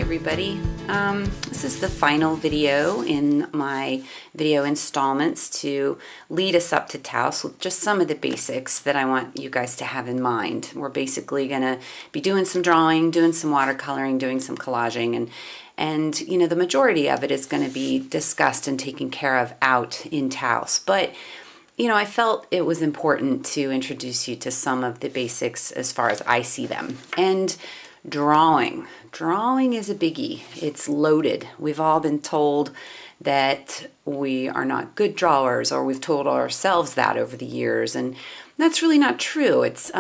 everybody. This is the final video in my video installments to lead us up to Taos with just some of the basics that I want you guys to have in mind. We're basically going to be doing some drawing, doing some watercoloring, doing some collaging, and you know, the majority of it is going to be discussed and taken care of out in Taos. But you know, I felt it was important to introduce you to some of the basics as far as I see them. And drawing is a biggie. It's loaded. We've all been told that we are not good drawers, or we've told ourselves that over the years, and that's really not true. It's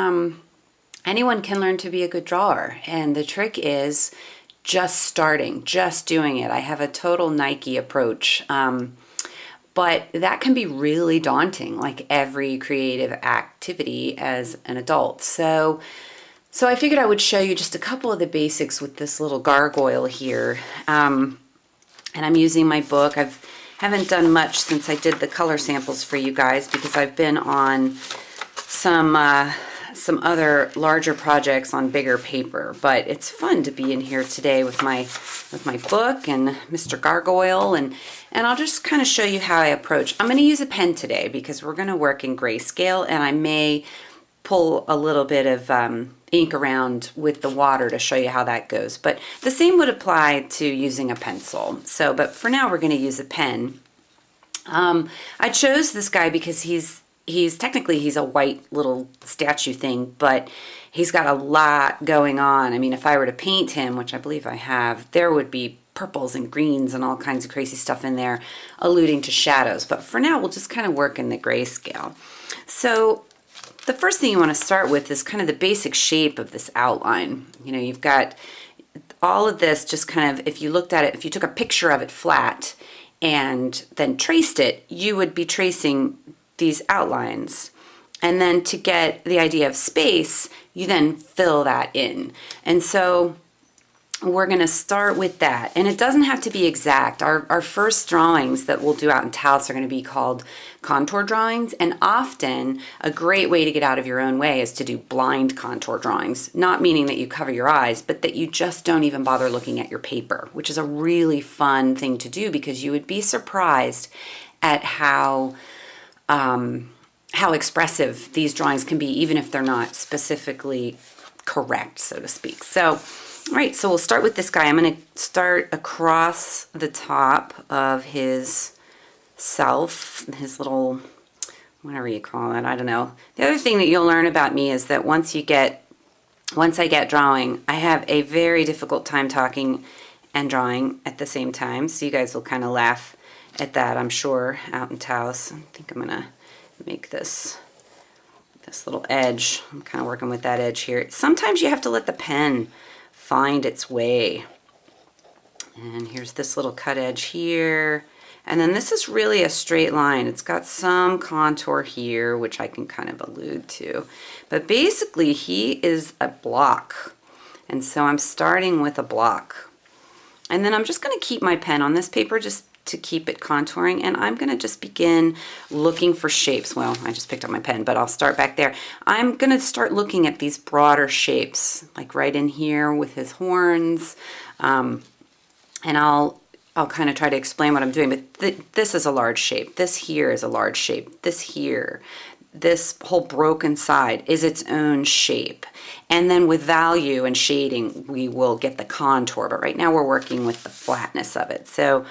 anyone can learn to be a good drawer, and the trick is just starting, just doing it. I have a total Nike approach. But that can be really daunting, like every creative activity as an adult. So I figured I would show you just a couple of the basics with this little gargoyle here. And I'm using my book. I haven't done much since I did the color samples for you guys because I've been on some other larger projects on bigger paper. But it's fun to be in here today with my book and Mr. Gargoyle, and I'll just kind of show you how I approach. I'm going to use a pen today because we're going to work in grayscale, and I may pull a little bit of ink around with the water to show you how that goes. But the same would apply to using a pencil. But for now we're going to use a pen. I chose this guy because he's technically a white little statue thing, but he's got a lot going on. I mean, if I were to paint him, which I believe I have, there would be purples and greens and all kinds of crazy stuff in there alluding to shadows. But for now, we'll just kind of work in the grayscale. So the first thing you want to start with is kind of the basic shape of this outline. You know, you've got all of this just kind of, if you looked at it, if you took a picture of it flat and then traced it, you would be tracing these outlines. And then to get the idea of space, you then fill that in. And so we're going to start with that. And it doesn't have to be exact. Our first drawings that we'll do out in Taos are going to be called contour drawings. And often a great way to get out of your own way is to do blind contour drawings. Not meaning that you cover your eyes, but that you just don't even bother looking at your paper, which is a really fun thing to do because you would be surprised at how expressive these drawings can be, even if they're not specifically correct, so to speak. So, all right, so we'll start with this guy. I'm going to start across the top of his self, his little, whatever you call it, I don't know. The other thing that you'll learn about me is that once I get drawing, I have a very difficult time talking and drawing at the same time. So you guys will kind of laugh at that, I'm sure, out in Taos. I think I'm going to make this little edge. I'm kind of working with that edge here. Sometimes you have to let the pen find its way. And here's this little cut edge here. And then this is really a straight line. It's got some contour here, which I can kind of allude to. But basically, he is a block. And so I'm starting with a block. And then I'm just going to keep my pen on this paper just to keep it contouring, and I'm going to just begin looking for shapes. Well, I just picked up my pen, but I'll start back there. I'm going to start looking at these broader shapes, like right in here with his horns, and I'll kind of try to explain what I'm doing, but this is a large shape. This here is a large shape. This here, this whole broken side is its own shape. And then with value and shading, we will get the contour, but right now we're working with the flatness of it. So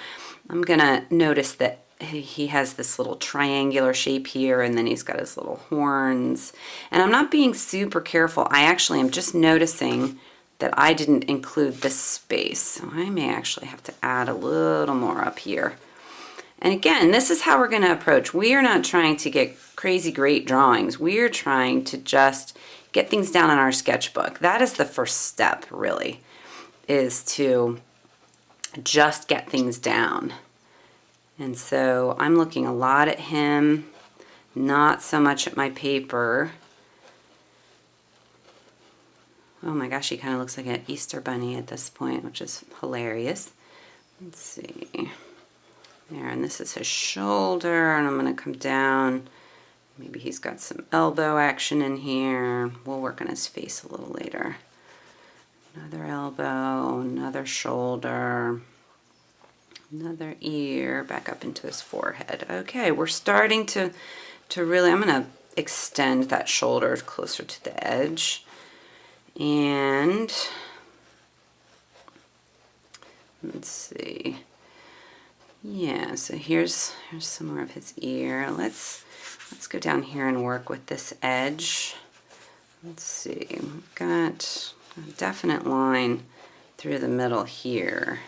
I'm going to notice that he has this little triangular shape here, and then he's got his little horns. And I'm not being super careful. I actually am just noticing that I didn't include this space. So I may actually have to add a little more up here. And again, this is how we're going to approach. We are not trying to get crazy great drawings. We are trying to just get things down in our sketchbook. That is the first step, really, is to just get things down. And so I'm looking a lot at him, not so much at my paper. Oh my gosh, he kind of looks like an Easter bunny at this point, which is hilarious. Let's see. There, and this is his shoulder, and I'm going to come down. Maybe he's got some elbow action in here. We'll work on his face a little later. Another elbow, another shoulder, another ear, back up into his forehead. Okay, we're starting to really, I'm going to extend that shoulder closer to the edge. And let's see. Yeah, so here's some more of his ear. Let's go down here and work with this edge. Let's see. We've got a definite line through the middle here.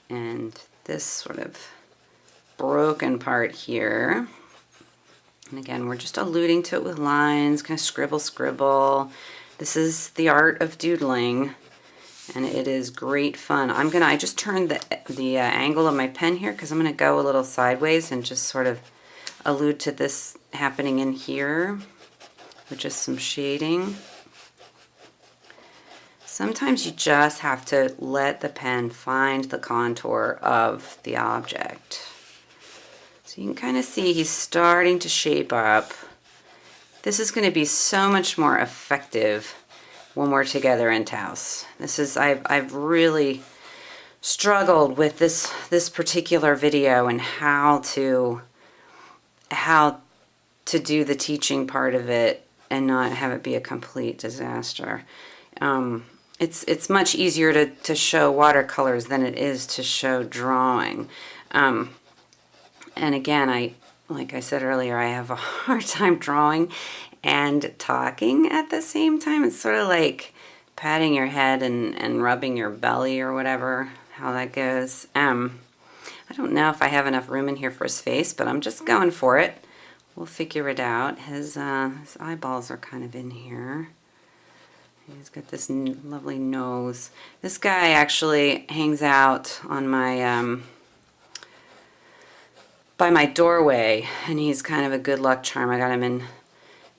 And this sort of broken part here. And again, we're just alluding to it with lines, kind of scribble, scribble. This is the art of doodling, and it is great fun. I just turned the angle of my pen here because I'm going to go a little sideways and just sort of allude to this happening in here with just some shading. Sometimes you just have to let the pen find the contour of the object. So you can kind of see he's starting to shape up. This is going to be so much more effective when we're together in Taos. I've really struggled with this particular video and how to do the teaching part of it and not have it be a complete disaster. It's much easier to show watercolors than it is to show drawing. And again, like I said earlier, I have a hard time drawing and talking at the same time. It's sort of like patting your head and rubbing your belly or whatever, how that goes. I don't know if I have enough room in here for his face, but I'm just going for it. We'll figure it out. His eyeballs are kind of in here. He's got this lovely nose. This guy actually hangs out on my by my doorway, and he's kind of a good luck charm. I got him in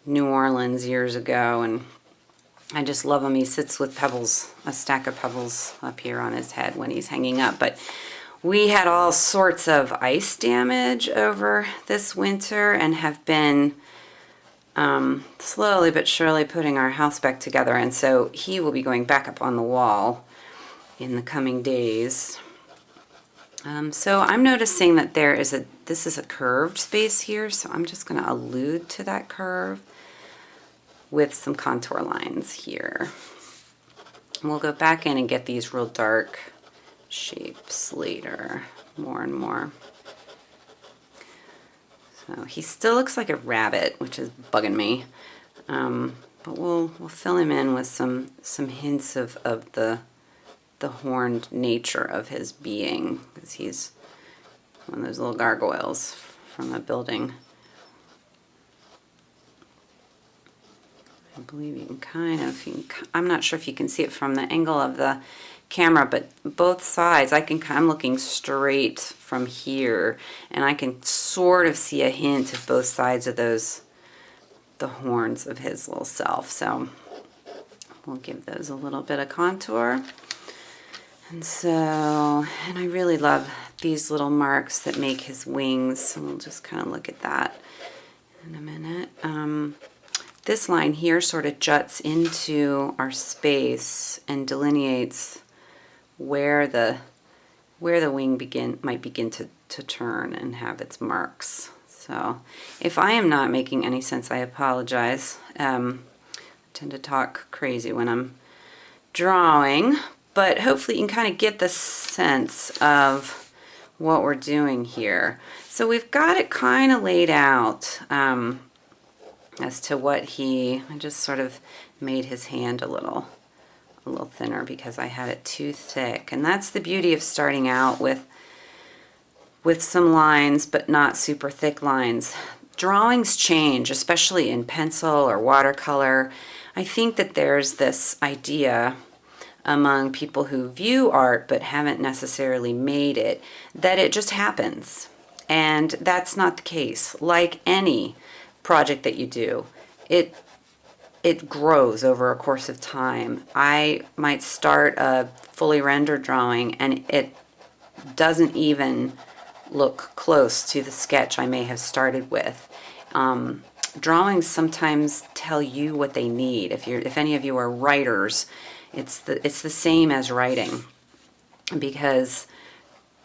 New Orleans years ago, and I just love him. He sits with pebbles, a stack of pebbles up here on his head when he's hanging up. But we had all sorts of ice damage over this winter and have been slowly but surely putting our house back together, and so he will be going back up on the wall in the coming days. So I'm noticing that this is a curved space here, so I'm just going to allude to that curve with some contour lines here. And we'll go back in and get these real dark shapes later, more and more. So he still looks like a rabbit, which is bugging me. But we'll fill him in with some hints of the horned nature of his being, because he's one of those little gargoyles from a building. I believe you can I'm not sure if you can see it from the angle of the camera, but both sides, I'm looking straight from here, and I can sort of see a hint of both sides of the horns of his little self. So we'll give those a little bit of contour. And I really love these little marks that make his wings. So we'll just kind of look at that in a minute. This line here sort of juts into our space and delineates where the wing might begin to turn and have its marks. So if I am not making any sense, I apologize. I tend to talk crazy when I'm drawing, but hopefully you can kind of get the sense of what we're doing here. So we've got it kind of laid out as to what I just sort of made his hand a little thinner because I had it too thick. And that's the beauty of starting out with some lines, but not super thick lines. Drawings change, especially in pencil or watercolor. I think that there's this idea among people who view art but haven't necessarily made it, that it just happens. And that's not the case. Like any project that you do, it grows over a course of time. I might start a fully rendered drawing and it doesn't even look close to the sketch I may have started with. Drawings sometimes tell you what they need. If any of you are writers, It's the same as writing, because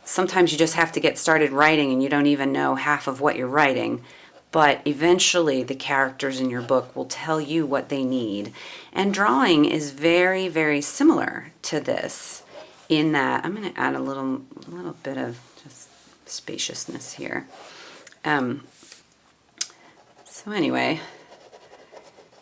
sometimes you just have to get started writing and you don't even know half of what you're writing. But eventually the characters in your book will tell you what they need. And drawing is very, very similar to this, in that I'm going to add a little bit of just spaciousness here. So anyway,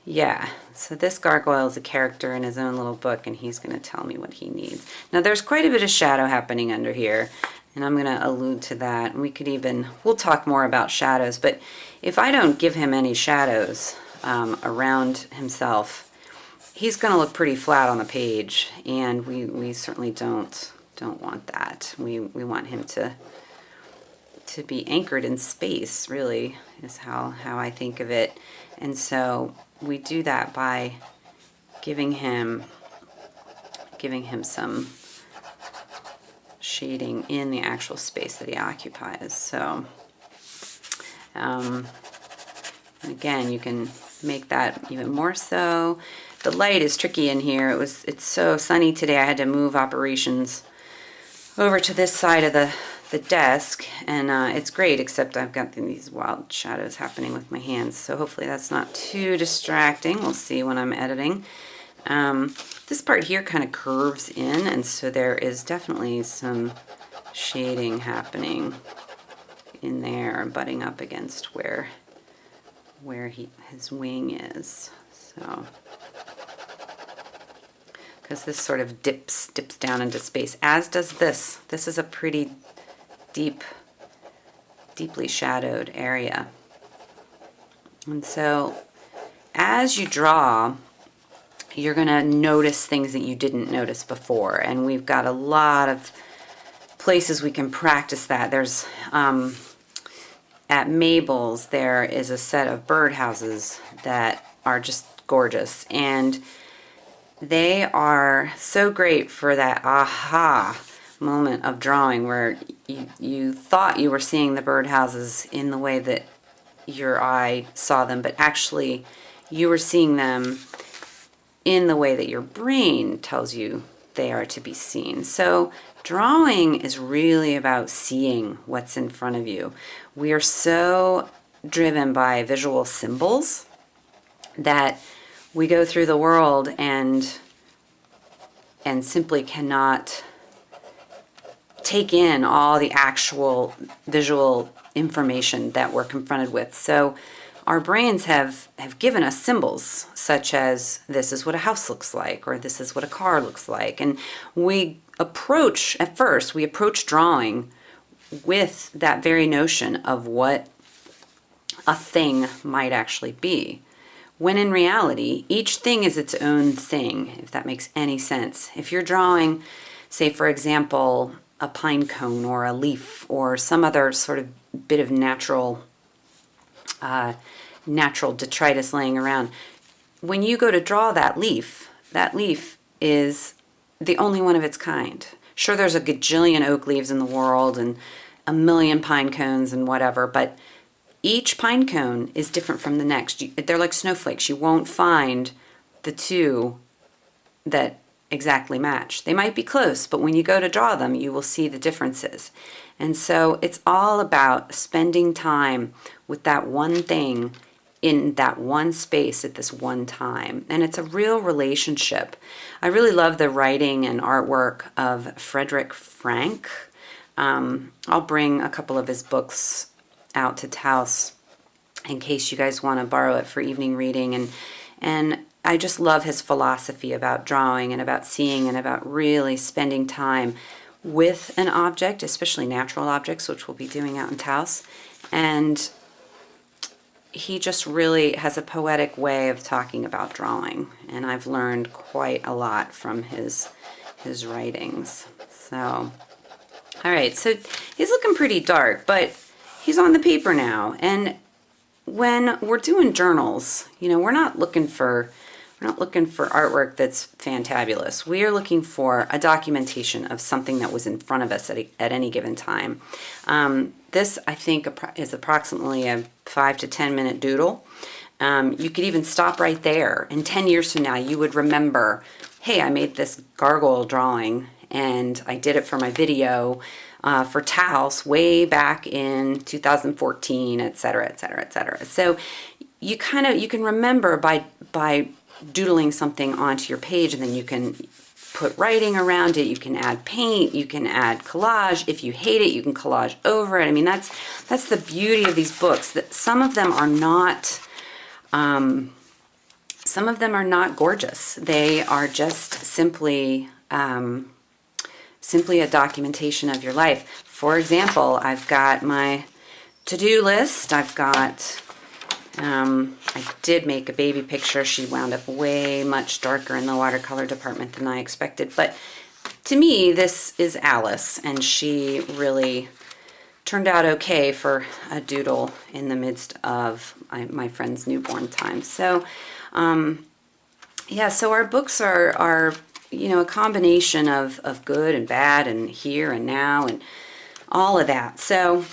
yeah, so this gargoyle is a character in his own little book, and he's going to tell me what he needs. Now there's quite a bit of shadow happening under here, and I'm going to allude to that. And we'll talk more about shadows, but if I don't give him any shadows around himself, he's going to look pretty flat on the page, and we certainly don't want that. We want him to be anchored in space, really, is how I think of it. And so we do that by giving him some shading in the actual space that he occupies. So again, you can make that even more so. The light is tricky in here. It's so sunny today. I had to move operations over to this side of the desk, and it's great, except I've got these wild shadows happening with my hands, so hopefully that's not too distracting. We'll see when I'm editing. This part here kind of curves in, and so there is definitely some shading happening in there, butting up against where his wing is. So, because this sort of dips down into space, as does this. This is a pretty deeply shadowed area. And so as you draw, you're going to notice things that you didn't notice before, and we've got a lot of places we can practice that. There's at Mabel's, there is a set of birdhouses that are just gorgeous, and they are so great for that aha moment of drawing where you thought you were seeing the birdhouses in the way that your eye saw them, but actually you were seeing them in the way that your brain tells you they are to be seen. So drawing is really about seeing what's in front of you. We are so driven by visual symbols that we go through the world and simply cannot take in all the actual visual information that we're confronted with. So our brains have given us symbols such as this is what a house looks like, or this is what a car looks like. And at first we approach drawing with that very notion of what a thing might actually be. When in reality, each thing is its own thing, if that makes any sense. If you're drawing, say for example, a pine cone or a leaf or some other sort of bit of natural detritus laying around, when you go to draw that leaf is the only one of its kind. Sure, there's a gajillion oak leaves in the world and a million pine cones and whatever, but each pine cone is different from the next. They're like snowflakes. You won't find the two that exactly match. They might be close, but when you go to draw them, you will see the differences. And so it's all about spending time with that one thing in that one space at this one time. And it's a real relationship. I really love the writing and artwork of Frederick Frank. I'll bring a couple of his books out to Taos in case you guys want to borrow it for evening reading. And I just love his philosophy about drawing and about seeing and about really spending time with an object, especially natural objects, which we'll be doing out in Taos. And he just really has a poetic way of talking about drawing, and I've learned quite a lot from his writings. So, all right, so he's looking pretty dark, but he's on the paper now. And when we're doing journals, we're not looking for artwork that's fantabulous. We are looking for a documentation of something that was in front of us at any given time. This, I think, is approximately a 5 to 10 minute doodle. You could even stop right there. And 10 years from now, you would remember, hey, I made this gargoyle drawing and I did it for my video for Taos way back in 2014, etc., etc., etc. So you can remember by doodling something onto your page, and then you can put writing around it. You can add paint, you can add collage. If you hate it, you can collage over it. I mean, that's the beauty of these books, that some of them are not gorgeous. They are just simply simply a documentation of your life. For example, I've got my to-do list. I've got, I did make a baby picture. She wound up way much darker in the watercolor department than I expected. But to me, this is Alice, and she really turned out okay for a doodle in the midst of my friend's newborn time. So, yeah, so our books are you know, a combination of good and bad and here and now and all of that. So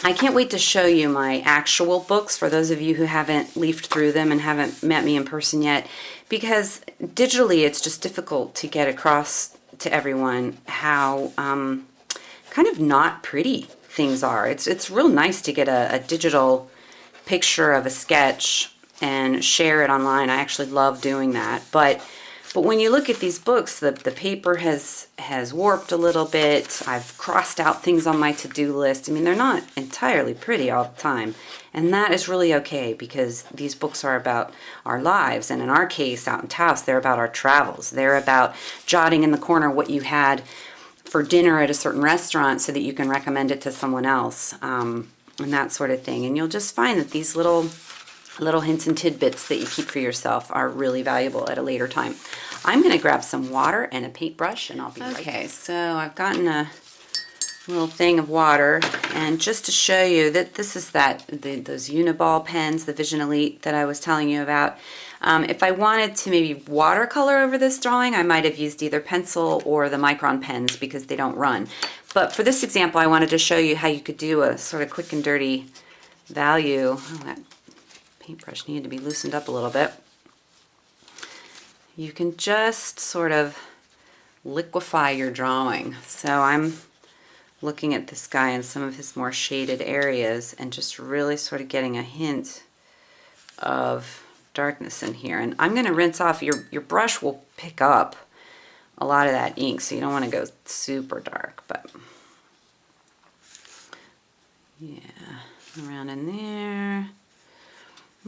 I can't wait to show you my actual books for those of you who haven't leafed through them and haven't met me in person yet, because digitally it's just difficult to get across to everyone how kind of not pretty things are. It's real nice to get a digital picture of a sketch and share it online. I actually love doing that. But when you look at these books, the paper has warped a little bit. I've crossed out things on my to-do list. I mean, they're not entirely pretty all the time. And that is really okay, because these books are about our lives. And in our case, out in Taos, they're about our travels. They're about jotting in the corner what you had for dinner at a certain restaurant so that you can recommend it to someone else, and that sort of thing. And you'll just find that these little hints and tidbits that you keep for yourself are really valuable at a later time. I'm going to grab some water and a paintbrush, and I'll be right back. Okay, so I've gotten a little thing of water, and just to show you that this is those Uniball pens, the Vision Elite that I was telling you about. If I wanted to maybe watercolor over this drawing, I might have used either pencil or the Micron pens because they don't run. But for this example, I wanted to show you how you could do a sort of quick and dirty value. Oh, that paintbrush needed to be loosened up a little bit. You can just sort of liquefy your drawing. So I'm looking at this guy in some of his more shaded areas and just really sort of getting a hint of darkness in here. And I'm going to rinse off. Your brush will pick up a lot of that ink, so you don't want to go super dark, but yeah, around in there.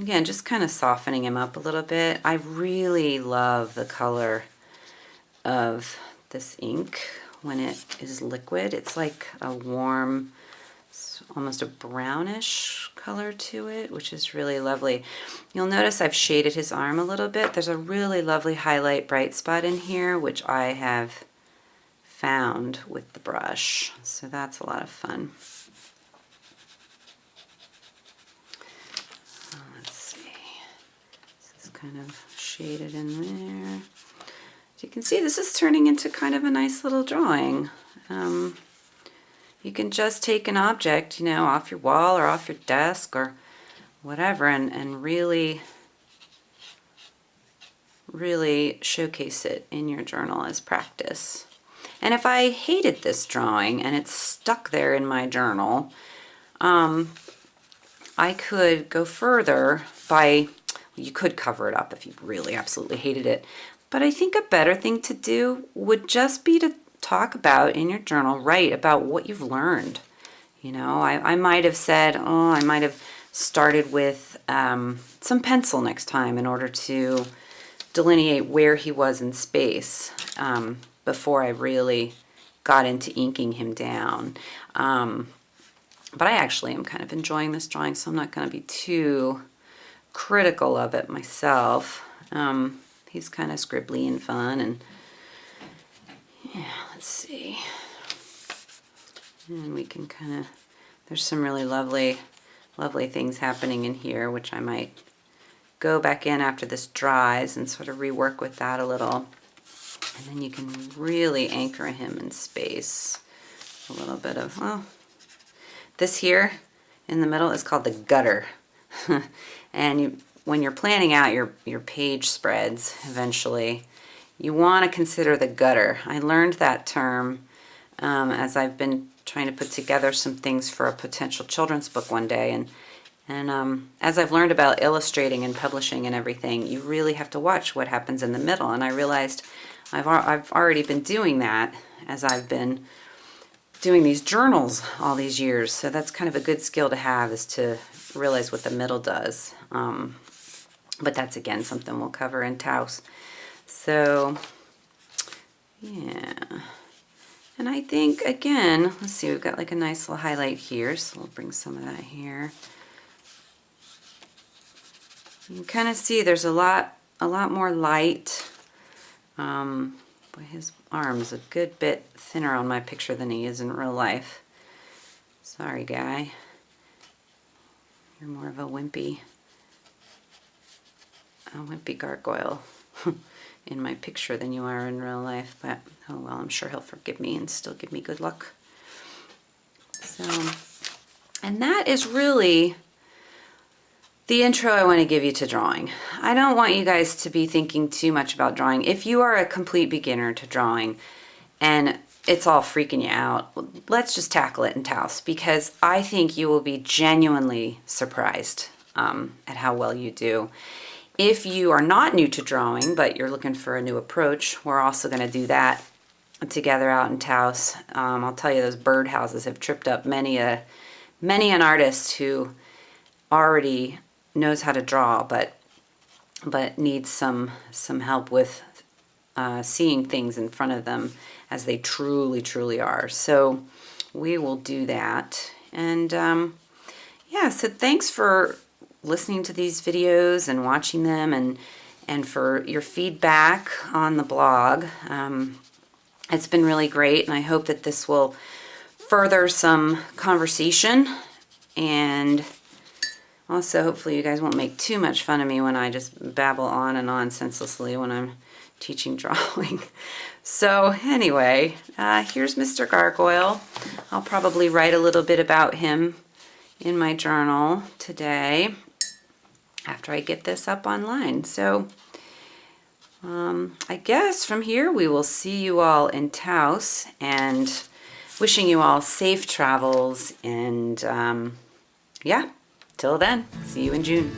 Again, just kind of softening him up a little bit. I really love the color of this ink when it is liquid. It's like a warm, almost a brownish color to it, which is really lovely. You'll notice I've shaded his arm a little bit. There's a really lovely highlight bright spot in here, which I have found with the brush. So that's a lot of fun. Kind of shaded in there. As you can see, this is turning into kind of a nice little drawing. You can just take an object, you know, off your wall or off your desk or whatever, and really showcase it in your journal as practice. And if I hated this drawing and it's stuck there in my journal, I could go further by, you could cover it up if you really absolutely hated it. But I think a better thing to do would just be to talk about in your journal, write about what you've learned. You know, I might have said, oh, I might have started with some pencil next time in order to delineate where he was in space before I really got into inking him down. But I actually am kind of enjoying this drawing, so I'm not going to be too critical of it myself. He's kind of scribbly and fun, and yeah, let's see. And we can kind of, there's some really lovely things happening in here, which I might go back in after this dries and sort of rework with that a little. And then you can really anchor him in space. A little bit of, well, this here in the middle is called the gutter. And when you're planning out your page spreads eventually, you want to consider the gutter. I learned that term as I've been trying to put together some things for a potential children's book one day, and as I've learned about illustrating and publishing and everything, you really have to watch what happens in the middle. And I realized I've already been doing that as I've been doing these journals all these years. So that's kind of a good skill to have, is to realize what the middle does. But that's, again, something we'll cover in Taos. So, yeah. And I think, again, let's see, we've got like a nice little highlight here, so we'll bring some of that here. You can kind of see there's a lot more light. Boy, his arm is a good bit thinner on my picture than he is in real life. Sorry, guy. You're more of a wimpy gargoyle in my picture than you are in real life. But, oh well, I'm sure he'll forgive me and still give me good luck. So, and that is really the intro I want to give you to drawing. I don't want you guys to be thinking too much about drawing. If you are a complete beginner to drawing and it's all freaking you out, let's just tackle it in Taos, because I think you will be genuinely surprised at how well you do. If you are not new to drawing, but you're looking for a new approach, we're also going to do that together out in Taos. I'll tell you, those birdhouses have tripped up many an artist who already knows how to draw, but needs some help with seeing things in front of them as they truly are. So we will do that. And yeah, so thanks for listening to these videos and watching them, and for your feedback on the blog. It's been really great, and I hope that this will further some conversation, and also hopefully you guys won't make too much fun of me when I just babble on and on senselessly when I'm teaching drawing. So anyway, here's Mr. Gargoyle. I'll probably write a little bit about him in my journal today after I get this up online. So I guess from here we will see you all in Taos, and wishing you all safe travels, and yeah, till then, see you in June.